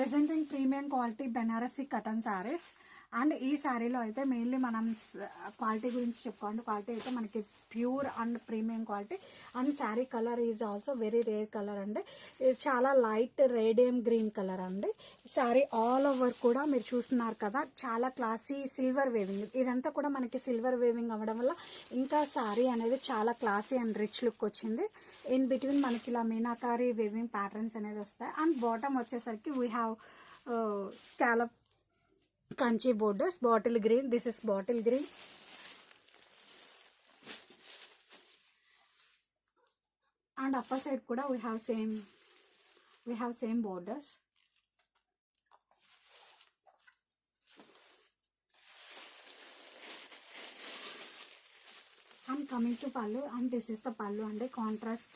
Presenting premium quality Banarasi curtain saris. And ఈ శారీలో అయితే మెయిన్లీ మనం క్వాలిటీ గురించి చెప్పుకోండి. క్వాలిటీ అయితే మనకి pure and premium quality. And sari colour is also very rare colour అండి. ఇది చాలా లైట్ రేడియం గ్రీన్ కలర్ అండి. శారీ ఆల్ ఓవర్ కూడా మీరు చూస్తున్నారు కదా, చాలా క్లాసీ సిల్వర్ వేవింగ్. ఇదంతా కూడా మనకి సిల్వర్ వేవింగ్ అవ్వడం వల్ల ఇంకా శారీ అనేది చాలా క్లాసీ అండ్ రిచ్ లుక్ వచ్చింది. ఇన్ బిట్వీన్ మనకి ఇలా మీనాకారి వేవింగ్ ప్యాటర్న్స్ అనేది వస్తాయి. అండ్ బాటమ్ వచ్చేసరికి we have scallop Kanchi borders, bottle green. This is bottle green. And upper side కూడా we have same borders. And coming to pallu, and this is the pallu and a contrast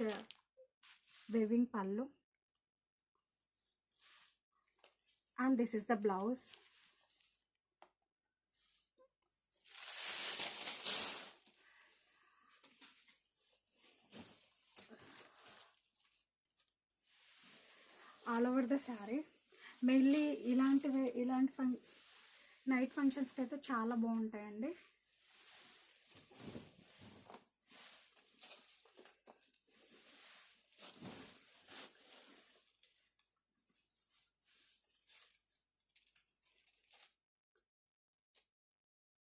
weaving pallu. And this is the blouse. All over the sari mainly ఇలాంటి night ఫంక్షన్స్కి అయితే చాలా బాగుంటాయండి.